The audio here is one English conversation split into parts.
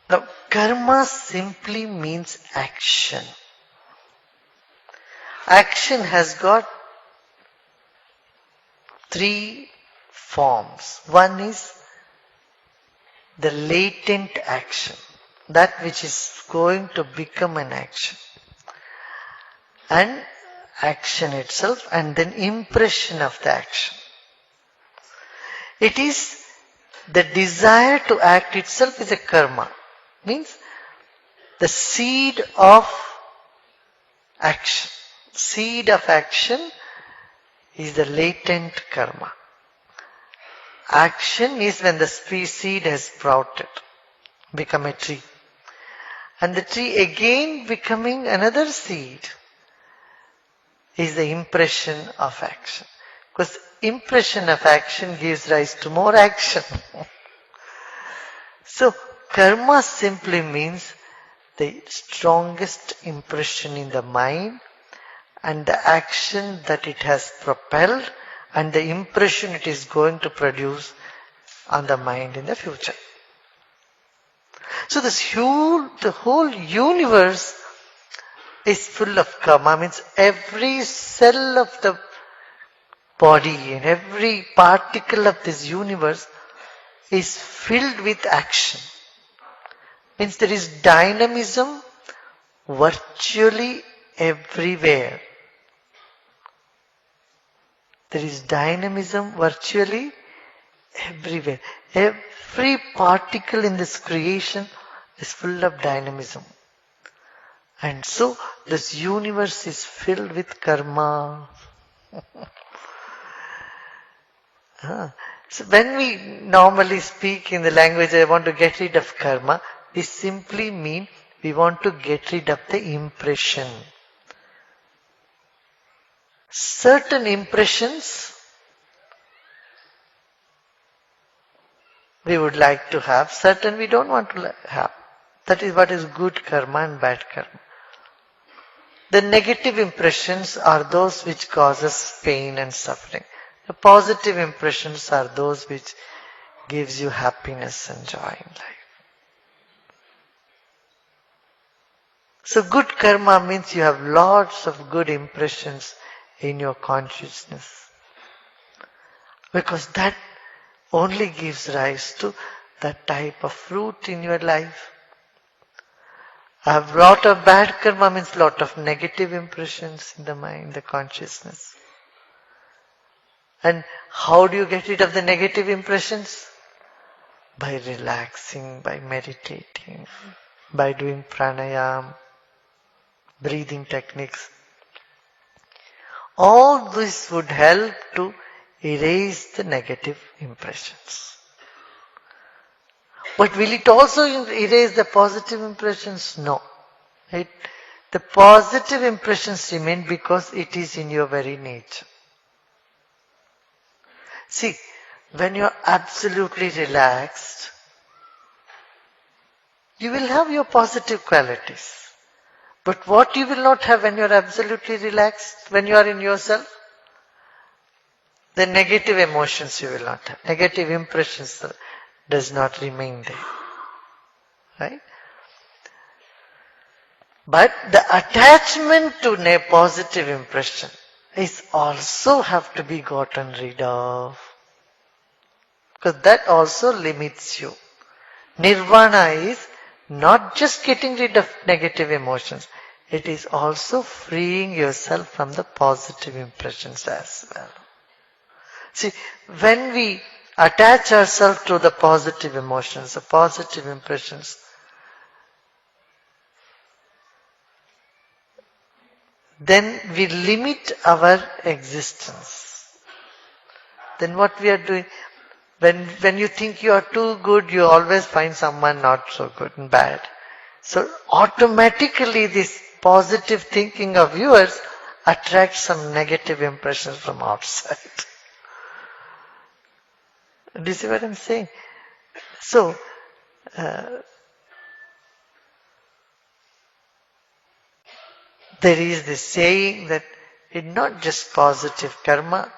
Now, karma simply means action. Action has got three forms. One is the latent action, that which is going to become an action, and action itself, and then impression of the action. It is the desire to act itself is a karma. Means the seed of action. Seed of action is the latent karma. Action is when the seed has sprouted, become a tree. And the tree again becoming another seed is the impression of action. Because impression of action gives rise to more action. So, karma simply means the strongest impression in the mind and the action that it has propelled and the impression it is going to produce on the mind in the future. So the whole universe is full of karma. Means every cell of the body and every particle of this universe is filled with action. Means there is dynamism virtually everywhere. There is dynamism virtually everywhere. Every particle in this creation is full of dynamism. And so this universe is filled with karma. So when we normally speak in the language, I want to get rid of karma, we simply mean we want to get rid of the impression. Certain impressions we would like to have, certain we don't want to have. That is what is good karma and bad karma. The negative impressions are those which cause us pain and suffering. The positive impressions are those which gives you happiness and joy in life. So good karma means you have lots of good impressions in your consciousness. Because that only gives rise to that type of fruit in your life. I have lot of bad karma means lot of negative impressions in the mind, the consciousness. And how do you get rid of the negative impressions? By relaxing, by meditating, by doing pranayama, breathing techniques. All this would help to erase the negative impressions. But will it also erase the positive impressions? No. The positive impressions remain because it is in your very nature. See, when you are absolutely relaxed, you will have your positive qualities. But what you will not have when you are absolutely relaxed, when you are in yourself? The negative emotions you will not have. Negative impressions does not remain there. Right? But the attachment to a positive impression is also have to be gotten rid of. Because that also limits you. Nirvana is not just getting rid of negative emotions. It is also freeing yourself from the positive impressions as well. See, when we attach ourselves to the positive emotions, the positive impressions, then we limit our existence. Then what we are doing, when you think you are too good, you always find someone not so good and bad. So automatically this positive thinking of yours attracts some negative impressions from outside. Do you see what I'm saying? So, there is this saying that it's not just positive karma,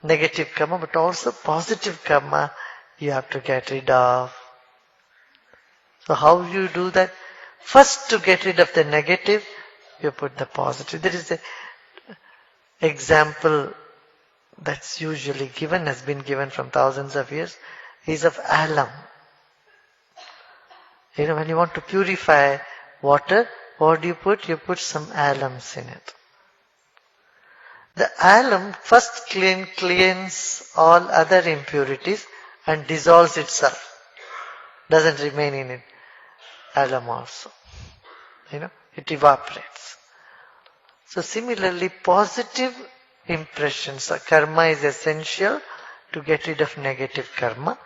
negative karma, but also positive karma you have to get rid of. So how you do that? First, to get rid of the negative, you put the positive. There is an example that's usually given, has been given from thousands of years, is of alum. When you want to purify water, what do you put? You put some alums in it. The alum first cleans all other impurities and dissolves itself. Doesn't remain in it. Alum also. It evaporates. So similarly, positive impressions or karma is essential to get rid of negative karma,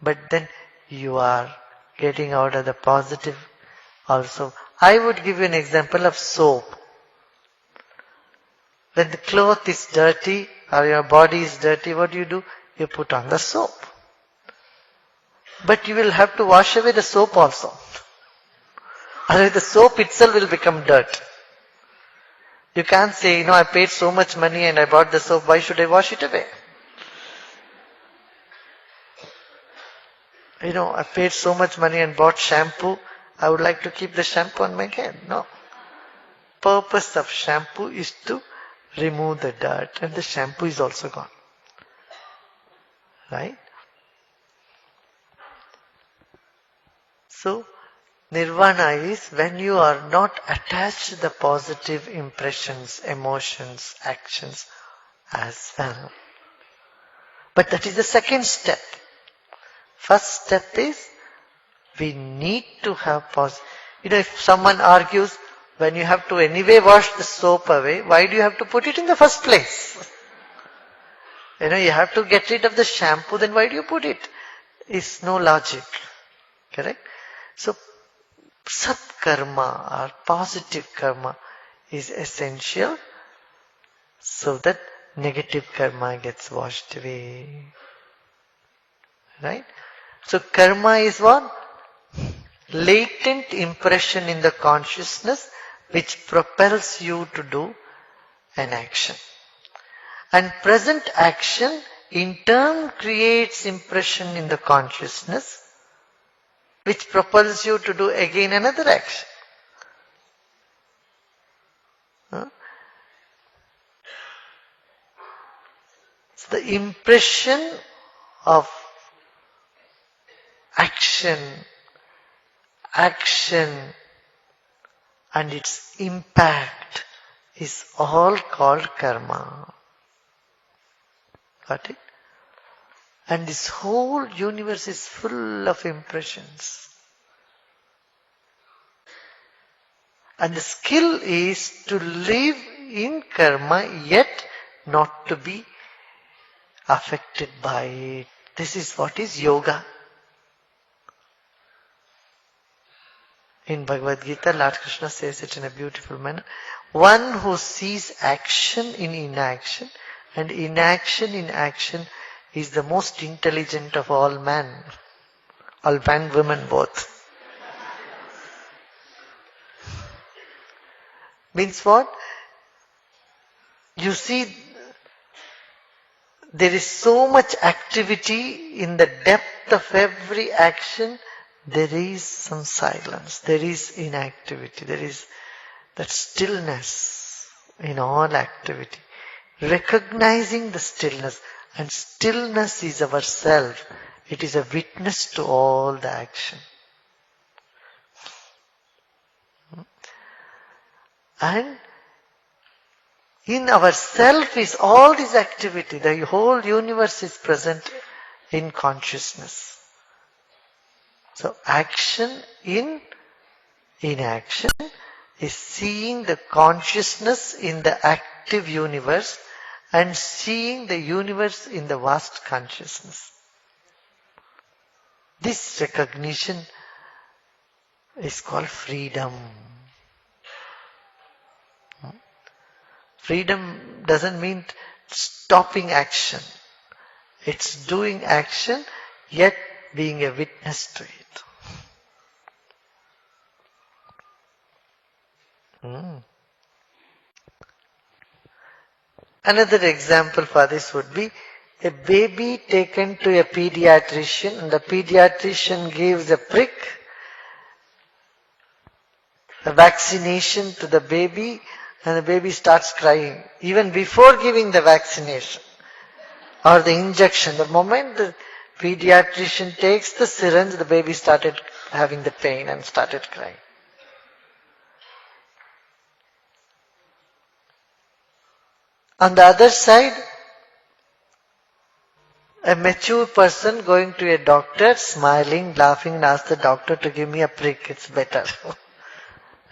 but then you are getting out of the positive also. I would give you an example of soap. When the cloth is dirty or your body is dirty, what do? You put on the soap. But you will have to wash away the soap also. Otherwise the soap itself will become dirt. You can't say, I paid so much money and I bought the soap, why should I wash it away? I paid so much money and bought shampoo, I would like to keep the shampoo on my head. No. Purpose of shampoo is to remove the dirt, and the shampoo is also gone. Right? So, nirvana is when you are not attached to the positive impressions, emotions, actions as well. But that is the second step. First step is we need to have positive. If someone argues, when you have to anyway wash the soap away, why do you have to put it in the first place? You have to get rid of the shampoo, then why do you put it? It's no logic. Correct? So, sat karma or positive karma is essential so that negative karma gets washed away. Right? So, karma is what? Latent impression in the consciousness which propels you to do an action. And present action in turn creates impression in the consciousness which propels you to do again another action. So the impression of action and its impact is all called karma. Got it? And this whole universe is full of impressions. And the skill is to live in karma yet not to be affected by it. This is what is yoga. In Bhagavad Gita, Lord Krishna says it in a beautiful manner. One who sees action in inaction and inaction in action is the most intelligent of all men. All men, women both. Means what? You see, there is so much activity in the depth of every action. There is some silence, there is inactivity, there is that stillness in all activity. Recognizing the stillness, and stillness is our self. It is a witness to all the action. And in our self is all this activity. The whole universe is present in consciousness. So action in inaction is seeing the consciousness in the active universe and seeing the universe in the vast consciousness. This recognition is called freedom. Freedom doesn't mean stopping action. It's doing action yet being a witness to it. Another example for this would be a baby taken to a pediatrician, and the pediatrician gives a prick the vaccination to the baby and the baby starts crying. Even before giving the vaccination or the injection, the moment the pediatrician takes the syringe, the baby started having the pain and started crying. On the other side, a mature person going to a doctor, smiling, laughing, and ask the doctor to give me a prick, it's better.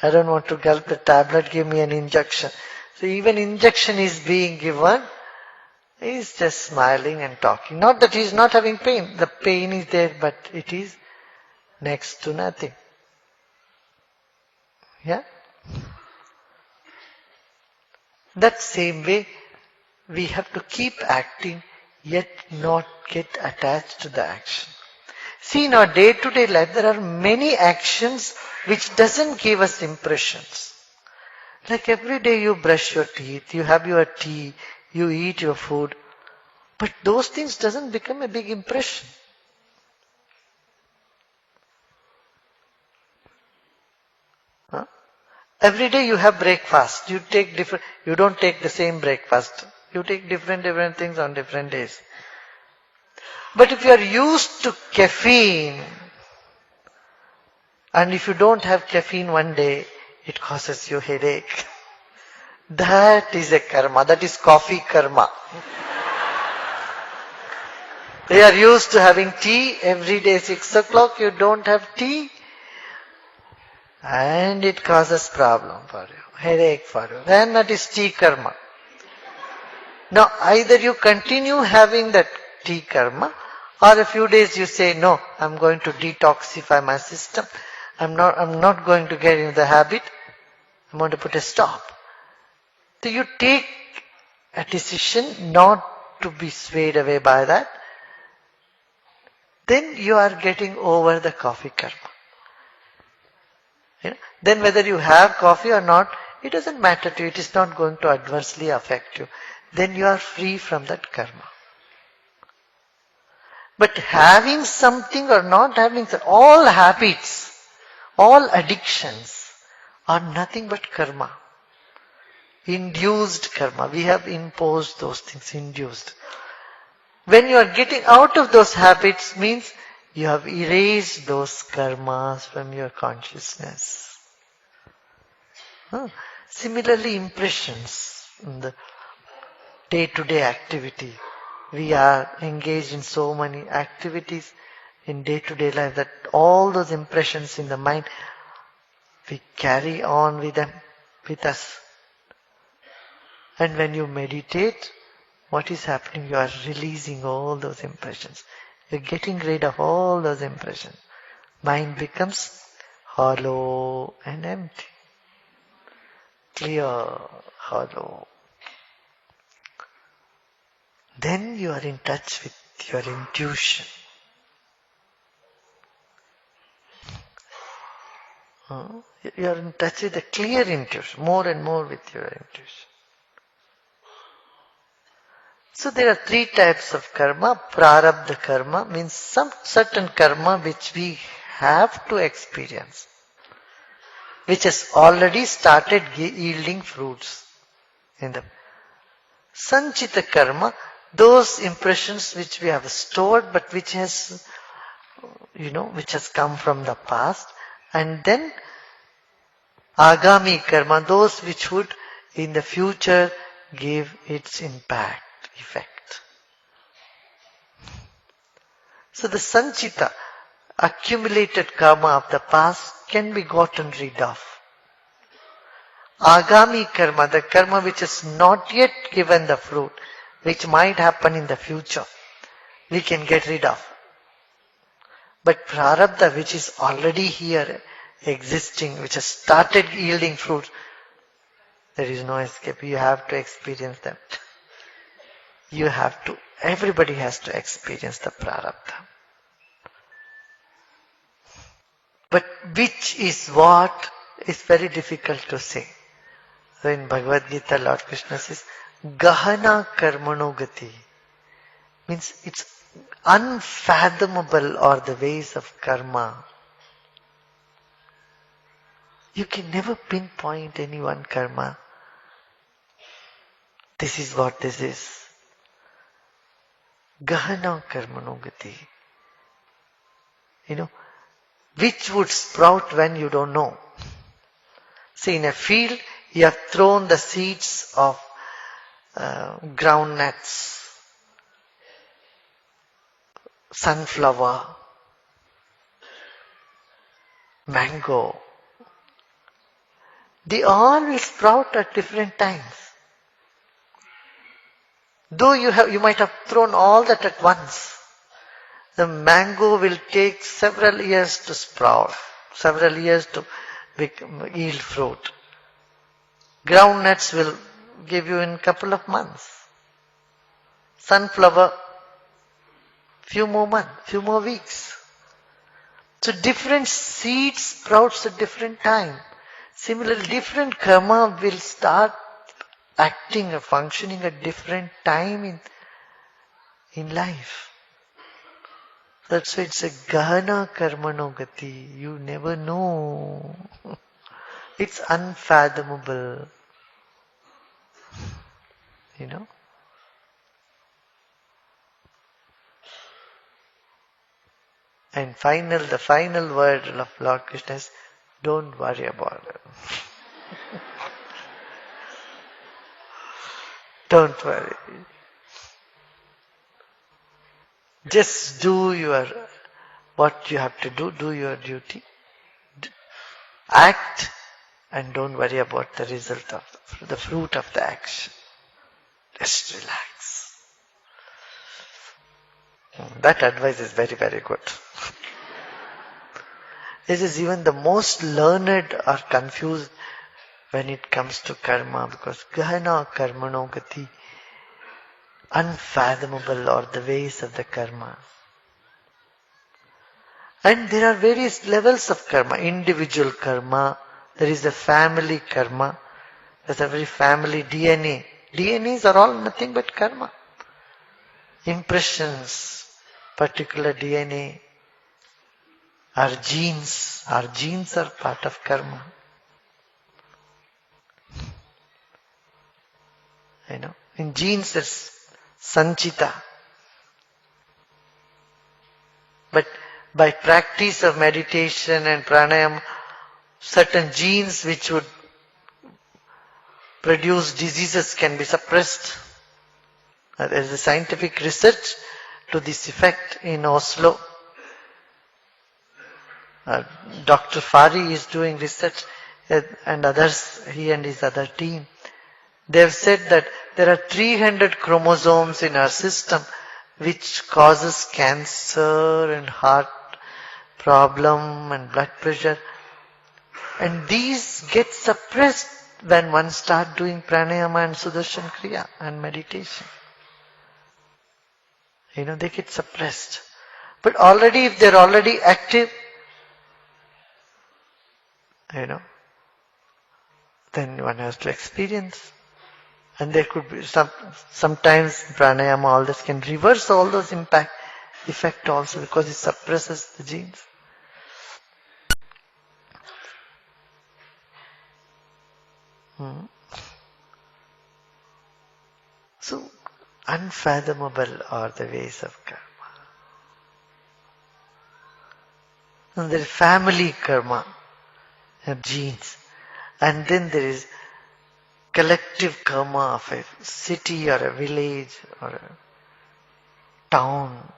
I don't want to gulp the tablet, give me an injection. So even injection is being given, he's just smiling and talking. Not that he's not having pain, the pain is there, but it is next to nothing. Yeah? That same way, we have to keep acting, yet not get attached to the action. See, in our day-to-day life, there are many actions which doesn't give us impressions. Like every day you brush your teeth, you have your tea, you eat your food, but those things doesn't become a big impression. Huh? Every day you have breakfast, you don't take the same breakfast. You take different things on different days. But if you are used to caffeine, and if you don't have caffeine one day, it causes you headache. That is a karma. That is coffee karma. They are used to having tea every day 6 o'clock. You don't have tea, and it causes problem for you, headache for you. Then that is tea karma. Now either you continue having that tea karma, or a few days you say, no, I'm going to detoxify my system. I'm not going to get into the habit. I'm going to put a stop. So you take a decision not to be swayed away by that. Then you are getting over the coffee karma. You know? Then whether you have coffee or not, it doesn't matter to you. It is not going to adversely affect you. Then you are free from that karma. But having something or not having something, all habits, all addictions are nothing but karma. Induced karma. We have imposed those things, induced. When you are getting out of those habits means you have erased those karmas from your consciousness. Similarly, impressions in the day-to-day activity. We are engaged in so many activities in day-to-day life that all those impressions in the mind, we carry on with them, with us. And when you meditate, what is happening? You are releasing all those impressions. You are getting rid of all those impressions. Mind becomes hollow and empty. Clear, hollow. Then you are in touch with your intuition. You are in touch with a clear intuition, more and more with your intuition. So there are 3 types of karma. Prarabdha karma means some certain karma which we have to experience, which has already started yielding fruits in them. Sanchita karma, those impressions which we have stored but which has, which has come from the past. And then agami karma, those which would in the future give its impact, effect. So the sanchita, accumulated karma of the past can be gotten rid of. Agami karma, the karma which has not yet given the fruit, which might happen in the future, we can get rid of. But prarabdha, which is already here, existing, which has started yielding fruit, there is no escape. You have to experience them. Everybody has to experience the prarabdha. But which is what is very difficult to say. So in Bhagavad Gita, Lord Krishna says, Gahana karmano gati. Means it's unfathomable are the ways of karma. You can never pinpoint any one karma. This is what this is. Gahana karmano gati. Which would sprout when you don't know. See, in a field, you have thrown the seeds of groundnuts, sunflower, mango. They all will sprout at different times. Though you might have thrown all that at once, the mango will take several years to sprout, several years to yield fruit. Groundnuts will give you in a couple of months. Sunflower, few more months, few more weeks. So different seeds sprouts at different time. Similarly, different karma will start acting or functioning at different time in life. That's why it's a gahana karmano gati. You never know. It's unfathomable. And the final word of Lord Krishna is, don't worry about it. Don't worry. Just do what you have to do your duty. Act and don't worry about the result of the fruit of the action. Just relax. That advice is very, very good. This is even the most learned are confused when it comes to karma, because gahana karmano gati, unfathomable are the ways of the karma. And there are various levels of karma. Individual karma, there is a family karma, there's a very family DNA. DNAs are all nothing but karma. Impressions, particular DNA, our genes are part of karma. In genes there's sanchita. But by practice of meditation and pranayama, certain genes which would produce diseases can be suppressed. There is a scientific research to this effect in Oslo. Dr. Fari is doing research and others, he and his other team. They have said that there are 300 chromosomes in our system which causes cancer and heart problem and blood pressure. And these get suppressed when one starts doing pranayama and sudarshan kriya and meditation. They get suppressed. But already, if they're already active, then one has to experience. And there could be sometimes pranayama, all this can reverse all those effect also, because it suppresses the genes. So, unfathomable are the ways of karma. And there is family karma, genes. And then there is collective karma of a city or a village or a town.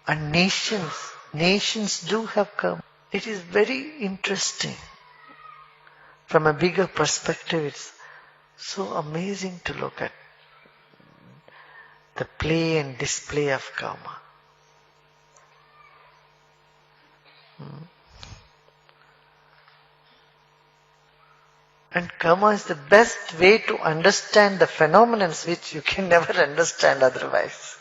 And nations do have karma. It is very interesting. From a bigger perspective, it's so amazing to look at the play and display of karma. And karma is the best way to understand the phenomena which you can never understand otherwise.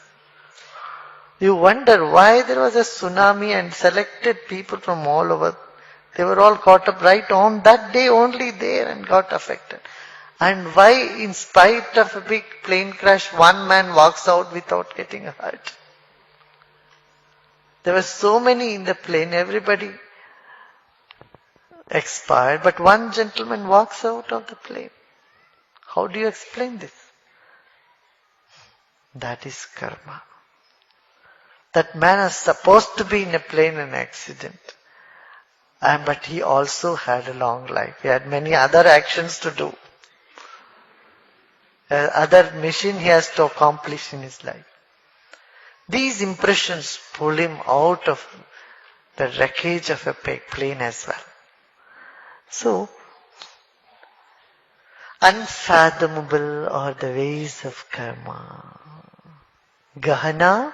You wonder why there was a tsunami and selected people from all over. They were all caught up right on that day only there and got affected. And why, in spite of a big plane crash, one man walks out without getting hurt? There were so many in the plane, everybody expired, but one gentleman walks out of the plane. How do you explain this? That is karma. That man is supposed to be in a plane in accident. But he also had a long life. He had many other actions to do. Other mission he has to accomplish in his life. These impressions pull him out of the wreckage of a plane as well. So, unfathomable are the ways of karma. Gahana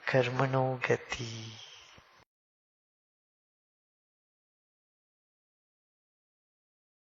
karmano gati.